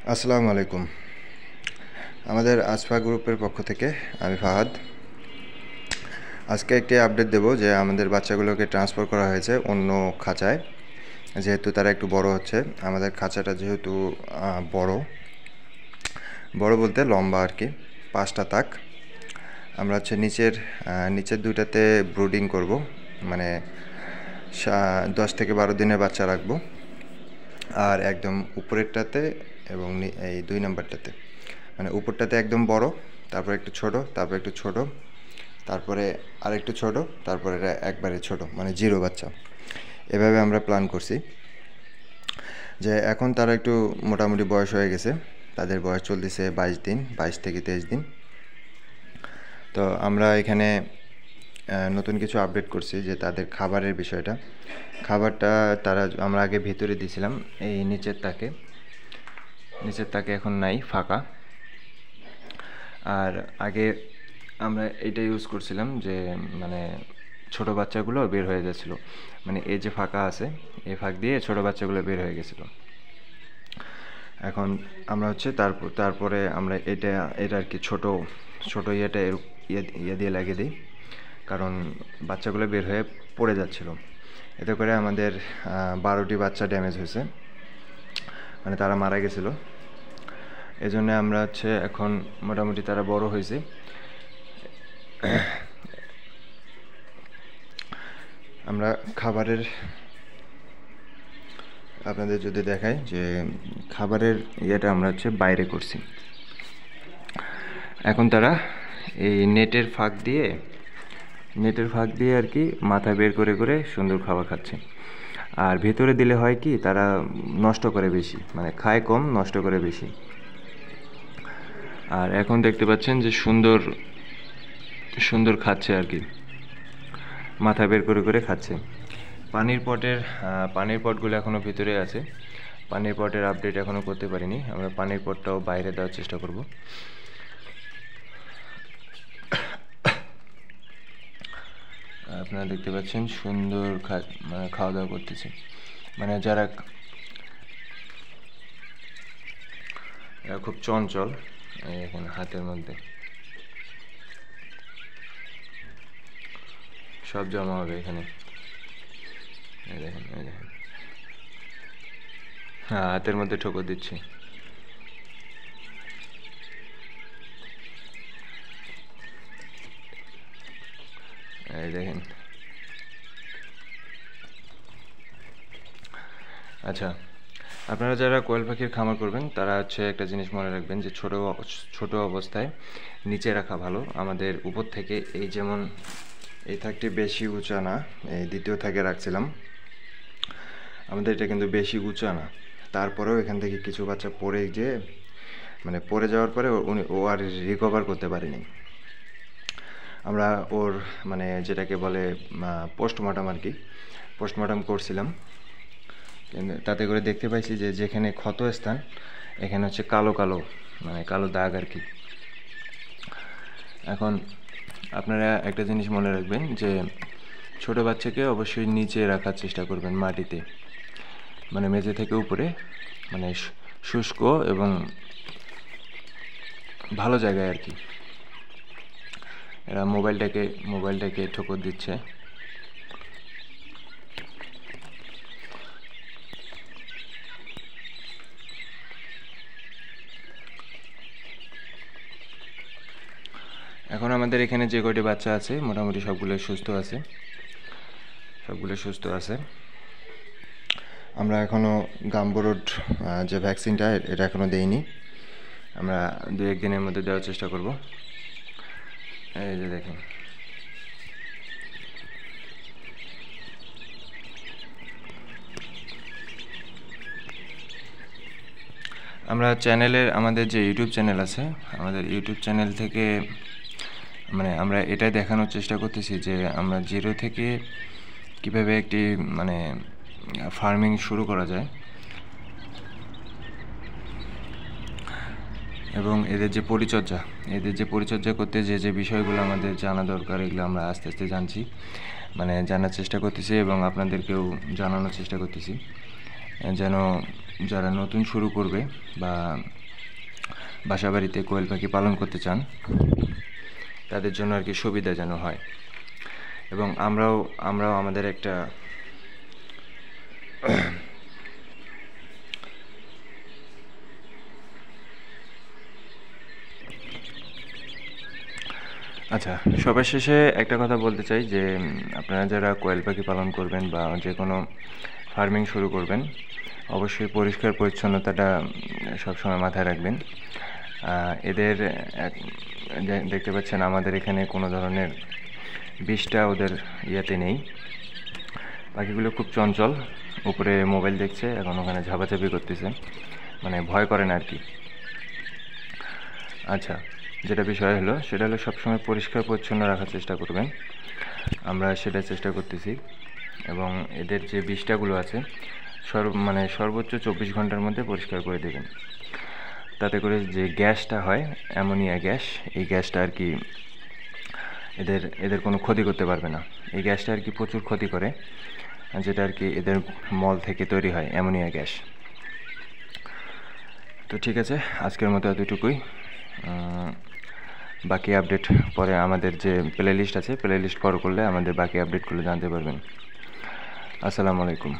আসসালামু আলাইকুম। আমাদের আসফা গ্রুপের পক্ষ থেকে আমি ফাহাদ। আজকে একটি আপডেট দেব যে আমাদের বাচ্চাগুলোকে ট্রান্সফার করা হয়েছে অন্য খাঁচায়, যেহেতু তারা একটু বড় হচ্ছে। আমাদের খাঁচাটা যেহেতু বড় বড় বলতে লম্বা আর কি, 5টা তাক। আমরা হচ্ছে নিচের দুইটাতে ব্রুডিং করব, মানে 10 থেকে 12 দিনের বাচ্চা রাখবো, আর একদম উপরেরটাতে এবং এই 2 নাম্বারটাতে, মানে উপরটাতে একদম বড়, তারপর একটু ছোট, তারপর একটু ছোট, তারপরে আরেকটু ছোট, তারপরে একবারে ছোট, মানে জিরো বাচ্চা। এভাবে আমরা প্ল্যান করছি। যে এখন তারা একটু মোটামুটি বয়স হয়ে গেছে, তাদের বয়স চলতেছে 22 দিন, 22 থেকে 23 দিন। তো আমরা এখানে নতুন কিছু আপডেট করছি, যে তাদের খাবারের বিষয়টা। খাবারটা আমরা আগে ভিতরে দিয়েছিলাম, এই নিচের তাকে এখন নাই, ফাঁকা। আর আগে আমরা এইটা ইউজ করছিলাম যে মানে ছোট বাচ্চাগুলো বের হয়ে যাচ্ছিলো, মানে এই যে ফাঁকা আছে, এই ফাঁক দিয়ে ছোট বাচ্চাগুলো বের হয়ে গেছিলো। এখন আমরা হচ্ছে তারপরে আমরা এটা আর কি ছোট ইয়েটা ইয়ে দিয়ে লাগিয়ে দিই, কারণ বাচ্চাগুলো বের হয়ে পড়ে যাচ্ছিলো। এতে করে আমাদের 12টি বাচ্চা ড্যামেজ হয়েছে, মানে তারা মারা গেছিলো। এজন্য আমরা হচ্ছে এখন মোটামুটি তারা বড় হয়েছে। আমরা খাবারের আপনাদের যদি দেখাই, যে খাবারের ইয়েটা আমরা হচ্ছে বাইরে করছি। এখন তারা এই নেটের ফাঁক দিয়ে আর কি মাথা বের করে করে সুন্দর খাবার খাচ্ছে। আর ভেতরে দিলে হয় কি, তারা নষ্ট করে বেশি, মানে খায় কম, নষ্ট করে বেশি। আর এখন দেখতে পাচ্ছেন যে সুন্দর খাচ্ছে আর কি, মাথা বের করে করে খাচ্ছে। পানির পটগুলো এখনও ভিতরে আছে। পানির পটের আপডেট এখনও করতে পারিনি, আমরা পানির পটটাও বাইরে দেওয়ার চেষ্টা করব। আপনারা দেখতে পাচ্ছেন সুন্দর মানে খাওয়া দাওয়া করতেছে, মানে যারা খুব চঞ্চল। এখানে হাতের মধ্যে সব জমা হবে এখানে, এই দেখেন হ্যাঁ, হাতের মধ্যে ঠোকর দিচ্ছি। এই দেখেন। আচ্ছা, আপনারা যারা কোয়েল পাখির খামার করবেন তারা হচ্ছে একটা জিনিস মনে রাখবেন, যে ছোট অবস্থায় নিচে রাখা ভালো। আমাদের উপর থেকে এই যেমন এই থাকটি বেশি উঁচা না, এই দ্বিতীয় থাকে রাখছিলাম, আমাদের এটা কিন্তু বেশি উঁচা না। তারপরেও এখান থেকে কিছু বাচ্চা পড়ে যাওয়ার পরে ও আর রিকভার করতে পারেনি। আমরা ওর মানে যেটাকে বলে পোস্টমর্টম আর কি, পোস্টমর্টম করছিলাম। তাতে করে দেখতে পাইছি যে যেখানে ক্ষত স্থান, এখানে হচ্ছে কালো মানে কালো দাগ আর কি। এখন আপনারা একটা জিনিস মনে রাখবেন, যে ছোট বাচ্চাকে অবশ্যই নিচে রাখার চেষ্টা করবেন, মাটিতে, মানে মেঝে থেকে উপরে, মানে শুষ্ক এবং ভালো জায়গায় আর কি। এরা মোবাইলটাকে ঠোকর দিচ্ছে। এখন আমাদের এখানে যে কয়টি বাচ্চা আছে মোটামুটি সবগুলো সুস্থ আছে। আমরা এখনও গাম্বুরুড যে ভ্যাকসিনটা, এটা এখনও দেইনি। আমরা 2-1 দিনের মধ্যে দেওয়ার চেষ্টা করব। এই যে দেখেন, আমাদের যে ইউটিউব চ্যানেল আছে, আমাদের ইউটিউব চ্যানেল থেকে মানে আমরা এটাই দেখানোর চেষ্টা করতেছি যে আমরা জিরো থেকে কিভাবে একটি মানে ফার্মিং শুরু করা যায়, এবং এদের যে পরিচর্যা করতে যে বিষয়গুলো আমাদের জানা দরকার, এগুলো আমরা আস্তে আস্তে জানার চেষ্টা করতেছি, এবং আপনাদেরকেও জানানোর চেষ্টা করতেছি, যেন যারা নতুন শুরু করবে বা বাসাবাড়িতে কোয়েল পাখি পালন করতে চান তাদের জন্য আর কি সুবিধা যেন হয়। এবং আমরাও আমাদের একটা আচ্ছা, সবার শেষে একটা কথা বলতে চাই যে আপনারা যারা কোয়েল পাখি পালন করবেন বা যে কোনো ফার্মিং শুরু করবেন, অবশ্যই পরিষ্কার পরিচ্ছন্নতাটা সবসময় মাথায় রাখবেন। এদের দেখতে পাচ্ছেন আমাদের এখানে কোনো ধরনের বিষটা ওদের ইয়েতে নেই। পাখিগুলো খুব চঞ্চল, উপরে মোবাইল দেখছে, এখন ওখানে ঝাপাঝাপি করতেছে, মানে ভয় করে না আর কি। আচ্ছা, যেটা বিষয় হলো সেটা হলো সবসময় পরিষ্কার পরিচ্ছন্ন রাখার চেষ্টা করবেন। আমরা সেটা চেষ্টা করতেছি। এবং এদের যে বিষটাগুলো আছে সর্বোচ্চ 24 ঘন্টার মধ্যে পরিষ্কার করে দেবেন। তাতে করে যে গ্যাসটা হয়, অ্যামোনিয়া গ্যাস, এই গ্যাসটা আর কি এদের কোনো ক্ষতি করতে পারবে না। এই গ্যাসটা আর কি প্রচুর ক্ষতি করে, যেটা আর কি এদের মল থেকে তৈরি হয়, অ্যামোনিয়া গ্যাস। তো ঠিক আছে, আজকের মতো এতটুকুই। বাকি আপডেট পরে আমাদের যে প্লে লিস্ট আছে, প্লে লিস্ট ফলো করলে আমাদের বাকি আপডেটগুলো জানতে পারবেন। আসসালামু আলাইকুম।